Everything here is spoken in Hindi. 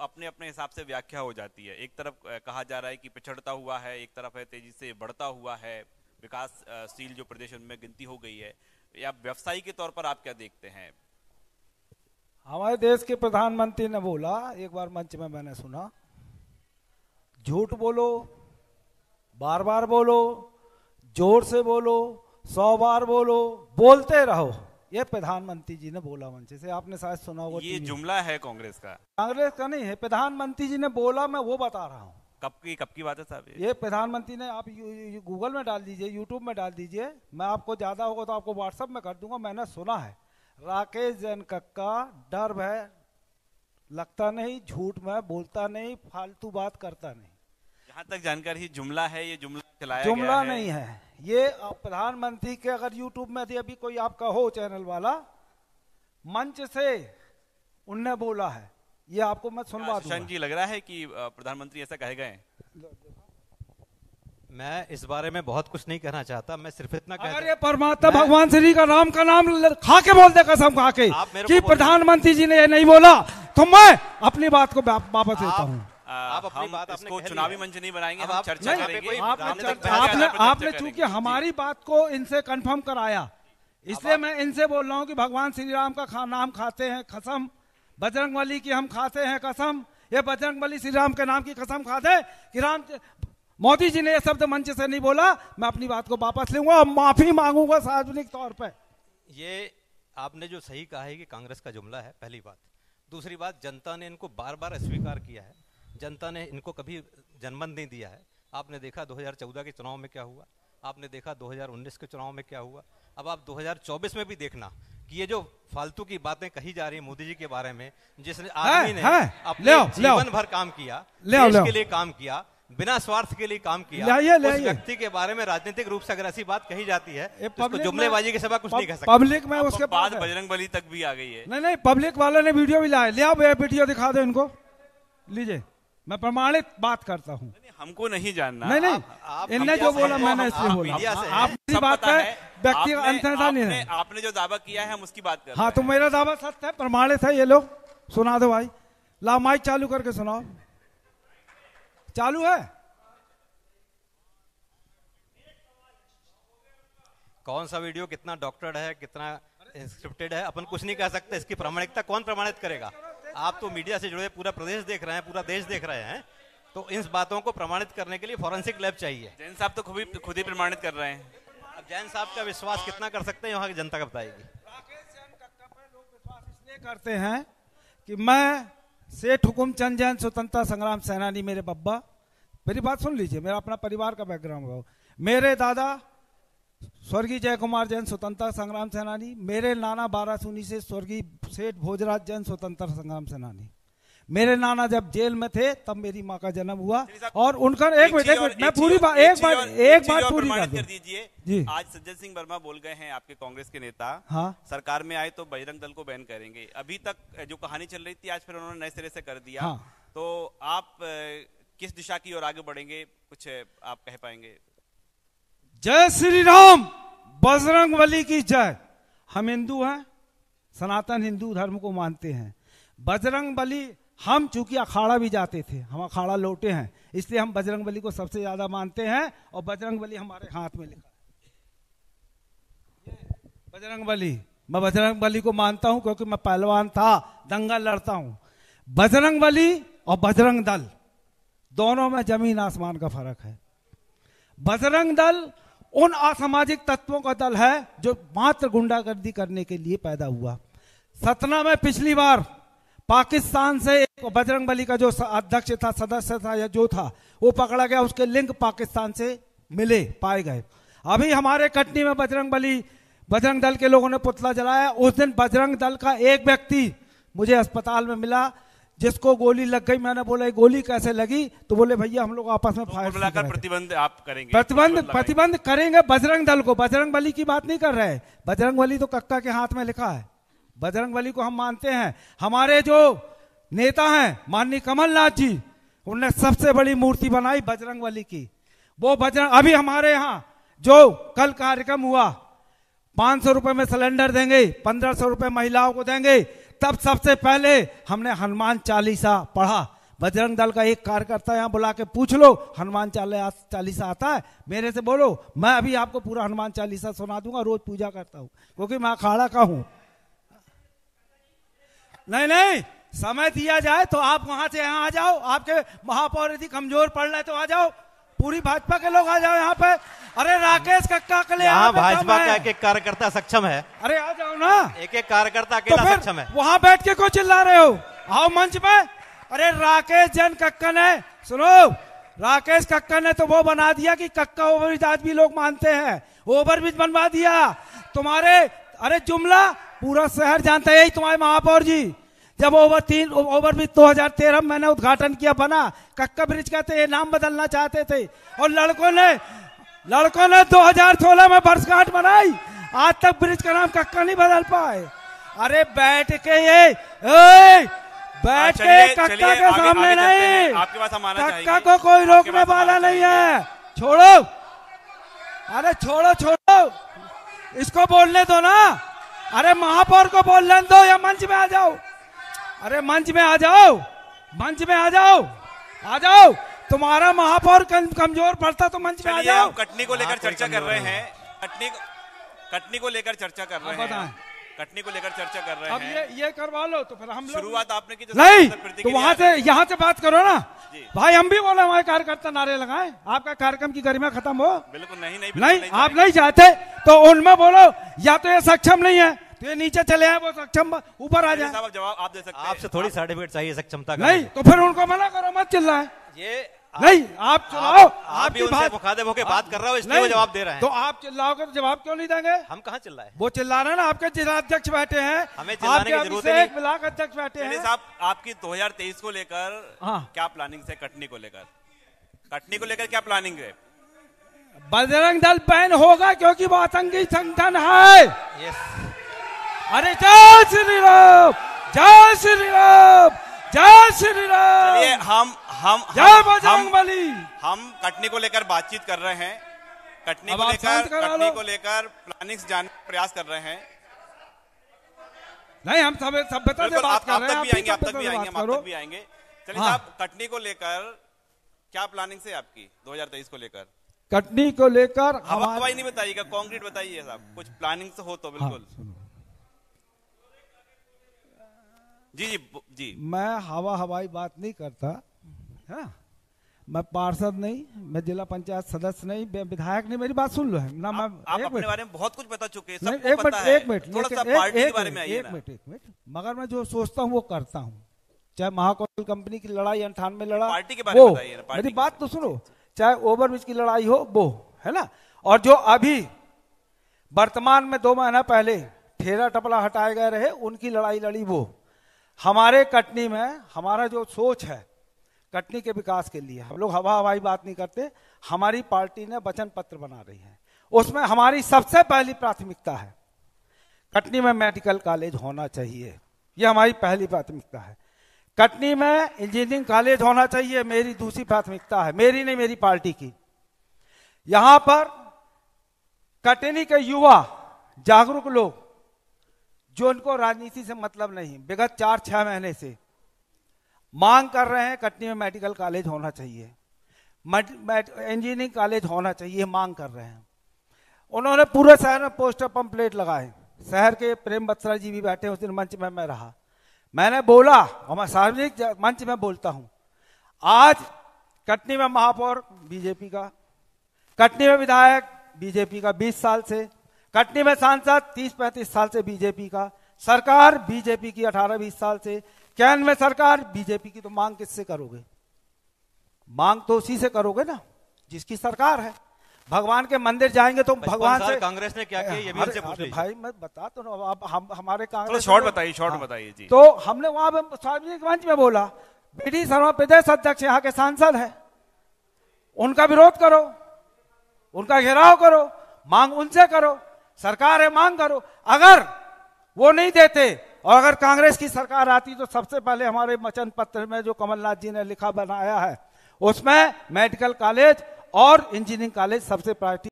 अपने अपने हिसाब से व्याख्या हो जाती है। एक तरफ कहा जा रहा है कि पिछड़ता हुआ है, एक तरफ है तेजी से बढ़ता हुआ है, विकासशील जो प्रदेश उनमें गिनती हो गई है। या व्यवसायी के तौर पर आप क्या देखते हैं? हमारे देश के प्रधानमंत्री ने बोला, एक बार मंच में मैंने सुना, झूठ बोलो, बार बार बोलो, जोर से बोलो, 100 बार बोलो, बोलते रहो। ये प्रधानमंत्री जी ने बोला मंच से, आपने शायद सुना होगा। ये जुमला है कांग्रेस का? कांग्रेस का नहीं है, प्रधानमंत्री जी ने बोला, मैं वो बता रहा हूँ। कब की बात है साहब? ये प्रधानमंत्री ने, आप गूगल में डाल दीजिए, यूट्यूब में डाल दीजिए, मैं आपको ज्यादा होगा तो आपको व्हाट्सएप में कर दूंगा। मैंने सुना है, राकेश जैन कक्का डर है, लगता नहीं, झूठ में बोलता नहीं, फालतू बात करता नहीं। जहां तक जानकारी जुमला है, ये जुमला चलाया जुमला गया है। नहीं है ये। प्रधानमंत्री के अगर यूट्यूब में अभी कोई आपका हो चैनल वाला, मंच से उनने बोला है, ये आपको मैं सुनवा दूंगा। शशांक जी, लग रहा है कि प्रधानमंत्री ऐसा कहे गए? मैं इस बारे में बहुत कुछ नहीं कहना चाहता, मैं सिर्फ इतना कहता, अगर ये परमात्मा भगवान श्री का राम का नाम खा के बोल दे, कसम खा के कि प्रधानमंत्री जी ने ये नहीं बोला, तो मैं अपनी बात को वापस लेता हूँ। आप अपनी बात इसको चुनावी मंच नहीं बनाएंगे, हम चर्चा करेंगे। आपने चूंकि हमारी बात को इनसे कंफर्म कराया, इसलिए मैं इनसे बोल रहा हूँ कि भगवान श्री राम का नाम खाते हैं कसम, बजरंगबली की हम खाते हैं कसम। ये बजरंगबली श्री राम के नाम की कसम खाते कि राम, मोदी जी ने ये शब्द मंच से नहीं बोला। मैं अपनी बात को वापस लूंगा और माफी मांगूंगा सार्वजनिक तौर पर। ये आपने जो सही कहा है कि कांग्रेस का जुमला है, पहली बात। दूसरी बात, जनता ने इनको बार बार अस्वीकार किया है, जनता ने इनको कभी जनमत नहीं दिया है। आपने देखा 2014 के चुनाव में क्या हुआ, आपने देखा 2019 के चुनाव में क्या हुआ, अब आप 2024 में भी देखना कि ये जो फालतू की बातें कही जा रही है मोदी जी के बारे में, जिसने आदमी ने अपने जीवन भर काम किया, देश के लिए काम किया, बिना स्वार्थ के लिए काम किया, उस व्यक्ति के बारे में राजनीतिक रूप से अगर ऐसी बात कही जाती है, इसको जुमलेबाजी के सिवा कुछ नहीं कह सकते। पब्लिक में उसके बाद बजरंगबली तक भी आ गई है। नहीं, पब्लिक वाले ने वीडियो भी लाया, ले आओ वीडियो दिखा दो इनको, लीजिए, मैं प्रमाणित बात करता हूँ। हमको नहीं जानना। नहीं, इनने जो बोला मैंने इसलिए बोला। आपकी बात है, व्यक्ति अंतरता नहीं है। आपने जो दावा किया है हम उसकी बात कर रहे हैं। हाँ, तो मेरा दावा सत्य है, प्रमाणित है। ये लोग सुना दो भाई, ला माइक चालू करके सुनाओ। चालू है? कौन सा वीडियो कितना डॉक्टर्ड है, कितना स्क्रिप्टेड है, अपन कुछ नहीं कह सकते। इसकी प्रामाणिकता कौन प्रमाणित करेगा? आप तो मीडिया से जुड़े पूरा प्रदेश देख रहे हैं, पूरा देश देख रहे हैं, तो इन बातों को प्रमाणित करने के लिए फॉरेंसिक लैब चाहिए। जैन साहब तो खुद ही प्रमाणित कर रहे हैं। अब जैन साहब का विश्वास कितना कर सकते हैं, वहां की जनता का बताएगी। राकेश जैन कक्का पे लोग विश्वास इसलिए करते हैं कि मैं सेठ हुकुमचंद जैन स्वतंत्रता संग्राम सेनानी, मेरे बब्बा, मेरी बात सुन लीजिए, मेरा अपना परिवार का बैकग्राउंड हो। मेरे दादा स्वर्गीय जय कुमार जैन स्वतंत्रता संग्राम सेनानी, मेरे नाना बारासूनी से स्वर्गीय सेठ भोजराज जैन स्वतंत्रता संग्राम सेनानी। मेरे नाना जब जेल में थे तब मेरी माँ का जन्म हुआ, और उनका एक मिनट मैं पूरी बात एक बात पूरी कर दीजिए जी। आज सज्जन सिंह वर्मा बोल गए हैं, आपके कांग्रेस के नेता, हाँ, सरकार में आए तो बजरंग दल को बैन करेंगे। अभी तक जो कहानी चल रही थी, आज फिर उन्होंने नए सिरे से कर दिया। हाँ। तो आप किस दिशा की ओर आगे बढ़ेंगे, कुछ आप कह पाएंगे? जय श्री राम, बजरंगबली की जय। हम हिंदू हैं, सनातन हिंदू धर्म को मानते हैं। बजरंगबली, हम चूंकि अखाड़ा भी जाते थे, हम अखाड़ा लौटे हैं, इसलिए हम बजरंगबली को सबसे ज्यादा मानते हैं, और बजरंगबली हमारे हाथ में लिखा है। बजरंगबली, मैं बजरंगबली को मानता हूं क्योंकि मैं पहलवान था, दंगल लड़ता हूं। बजरंगबली और बजरंग दल दोनों में जमीन आसमान का फर्क है। बजरंग दल उन असामाजिक तत्वों का दल है जो मात्र गुंडागर्दी करने के लिए पैदा हुआ। सतना में पिछली बार पाकिस्तान से एक बजरंगबली का जो अध्यक्ष था, सदस्य था या जो था, वो पकड़ा गया, उसके लिंक पाकिस्तान से मिले, पाए गए। अभी हमारे कटनी में बजरंग दल के लोगों ने पुतला जलाया। उस दिन बजरंग दल का एक व्यक्ति मुझे अस्पताल में मिला जिसको गोली लग गई। मैंने बोला गोली कैसे लगी, तो बोले भैया हम लोग आपस में फायर मिलाकर प्रतिबंध आप करेंगे। प्रतिबंध करेंगे बजरंग दल को, बजरंगबली की बात नहीं कर रहे। बजरंगबली तो कक्का के हाथ में लिखा है, बजरंगबली को हम मानते हैं। हमारे जो नेता हैं माननीय कमलनाथ जी, उन्होंने सबसे बड़ी मूर्ति बनाई बजरंगबली की। वो बजरंग, अभी हमारे यहाँ जो कल कार्यक्रम हुआ, 500 रुपए में सिलेंडर देंगे, 1500 रुपए महिलाओं को देंगे, तब सबसे पहले हमने हनुमान चालीसा पढ़ा बजरंग दल का एक कार्यकर्ता यहाँ बुला के पूछ लो हनुमान चालीसा आता है, मेरे से बोलो, मैं अभी आपको पूरा हनुमान चालीसा सुना दूंगा, रोज पूजा करता हूँ क्योंकि मैं अखाड़ा का हूं। नहीं, समय दिया जाए तो आप वहां से यहाँ आ जाओ, आपके महापौर यदि कमजोर पड़ रहे तो आ जाओ, पूरी भाजपा के लोग आ जाओ यहाँ पे। अरे राकेश कक्का के लिए यहाँ भाजपा का एक कार्यकर्ता सक्षम है, अरे आ जाओ ना, एक कार्यकर्ता अकेला सक्षम है। वहां बैठ के क्यों चिल्ला रहे हो, आओ मंच पे। अरे राकेश जन कक्का ने, सुनो, राकेश कक्का ने तो वो बना दिया कि कक्का ओवरब्रिज आज भी लोग मानते हैं, ओवरब्रिज बनवा दिया तुम्हारे। अरे जुमला पूरा शहर जानता है, यही तुम्हारे महापौर जी जब ओवरब्रिज 2013 में मैंने उद्घाटन किया बना, कक्का ब्रिज कहते ये नाम बदलना चाहते थे और लड़कों ने 2016 में वर्षगांठ बनाई, आज तक ब्रिज का नाम कक्का नहीं बदल पाए। अरे बैठ के बैठ के कक्का के सामने नहीं, आपके पास हम आना कक्का को कोई रोकने वाला नहीं है। छोड़ो, अरे छोड़ो, इसको बोलने दो ना। अरे महापौर को बोलने दो या मंच में आ जाओ। अरे मंच में आ जाओ, आ जाओ। तुम्हारा महापौर कमजोर पड़ता तो मंच में आ जाओ। कटनी को लेकर चर्चा कर रहे हैं, कटनी को लेकर चर्चा कर रहे हैं, कटनी को लेकर चर्चा कर रहे हैं। अब ये करवा लो तो फिर हम लोग, शुरुआत आपने की नहीं तो वहां से यहाँ से बात करो ना भाई। हम भी बोले हमारे कार्यकर्ता नारे लगाएं, आपका कार्यक्रम की गरिमा खत्म हो। बिल्कुल नहीं, आप नहीं चाहते तो उनमें बोलो, या तो ये सक्षम नहीं है तो ये नीचे चले आए, वो सक्षम ऊपर आ जाए। जवाब आप दे सकते हैं, आपसे थोड़ी सर्टिफिकेट चाहिए सक्षमता का। नहीं तो फिर उनको मना करो, मत चिल्लाएं। ये नहीं आप चलाओ, आप भी उनसे मुखातिब होकर बात कर रहा हो, इसलिए वो जवाब दे रहे हैं। तो आप चिल्लाओगे तो जवाब क्यों नहीं देंगे? हम कहाँ चिल्लाए, वो चिल्ला रहे हैं ना, आपके जिलाध्यक्ष बैठे हैं, हमें चिल्लाने की जरूरत नहीं। ब्लॉक अध्यक्ष बैठे हैं। साहब आपकी 2023 को लेकर हाँ। क्या प्लानिंग है? कटनी को लेकर क्या प्लानिंग है? बजरंग दल बैन होगा क्योंकि वो आतंकी संगठन है। अरे जय श्री राम, जय श्री राम, जय श्री राम। चलिए जय बजरंग बली। हम कटनी को लेकर बातचीत कर रहे हैं, कटनी को लेकर प्लानिंग्स जानने का प्रयास कर रहे हैं। नहीं हम सभ्यता से बात कर रहे हैं, आप तक भी आएंगे। चलिए साहब, कटनी को लेकर क्या प्लानिंग है आपकी 2023 को लेकर? कटनी को लेकर हवाई नहीं बताइएगा, कॉन्क्रीट बताइए साहब, कुछ प्लानिंग से हो तो बिल्कुल। जी मैं हवाई बात नहीं करता है, मैं पार्षद नहीं, मैं जिला पंचायत सदस्य नहीं, विधायक नहीं, मेरी बात सुन लो है ना। मैं आप अपने बारे में बहुत कुछ बता चुके हैं, एक मिनट, मगर मैं जो सोचता हूँ वो करता हूँ। चाहे महाकोल कंपनी की लड़ाई 98 में लड़ा, पार्टी के बारे में बताइए ना, मेरी बात तो सुनो। चाहे ओवरब्रिज की लड़ाई हो वो है ना, और जो अभी वर्तमान में 2 महीना पहले ठेला टपला हटाए गए रहे, उनकी लड़ाई लड़ी वो। हमारे कटनी में हमारा जो सोच है कटनी के विकास के लिए, हम लोग हवाई बात नहीं करते। हमारी पार्टी ने वचन पत्र बना रही है, उसमें हमारी सबसे पहली प्राथमिकता है कटनी में मेडिकल कॉलेज होना चाहिए। यह हमारी पहली प्राथमिकता है। कटनी में इंजीनियरिंग कॉलेज होना चाहिए, मेरी दूसरी प्राथमिकता है, मेरी नहीं, मेरी पार्टी की। यहां पर कटनी के युवा जागरूक लोग जो उनको राजनीति से मतलब नहीं, विगत 4-6 महीने से मांग कर रहे हैं कटनी में मेडिकल कॉलेज होना चाहिए, इंजीनियरिंग कॉलेज होना चाहिए, मांग कर रहे हैं। उन्होंने पूरे शहर में पोस्टर पंपलेट लगाए। शहर के प्रेम बत्सरा जी भी बैठे, उस दिन मंच में मैं रहा, मैंने बोला, और मैं सार्वजनिक मंच में बोलता हूं, आज कटनी में महापौर बीजेपी का, कटनी में विधायक बीजेपी का 20 साल से, कटनी में सांसद 30-35 साल से बीजेपी का, सरकार बीजेपी की 18-20 साल से, कैन में सरकार बीजेपी की। तो मांग किससे करोगे? मांग तो उसी से करोगे ना जिसकी सरकार है। भगवान के मंदिर जाएंगे तो भगवान से। कांग्रेस ने क्या किया ये भी उनसे पूछ लीजिए। भाई मैं बता तो ना, आप हमारे कांग्रेस शॉर्ट बताइए जी। तो हमने वहां सार्वजनिक मंच में बोला, बीडी शर्मा प्रदेश अध्यक्ष यहाँ के सांसद है, उनका विरोध करो, उनका घेराव करो, मांग उनसे करो, सरकार है मांग करो। अगर वो नहीं देते और अगर कांग्रेस की सरकार आती तो सबसे पहले हमारे वचन पत्र में जो कमलनाथ जी ने लिखा बनाया है उसमें मेडिकल कॉलेज और इंजीनियरिंग कॉलेज सबसे प्रायोरिटी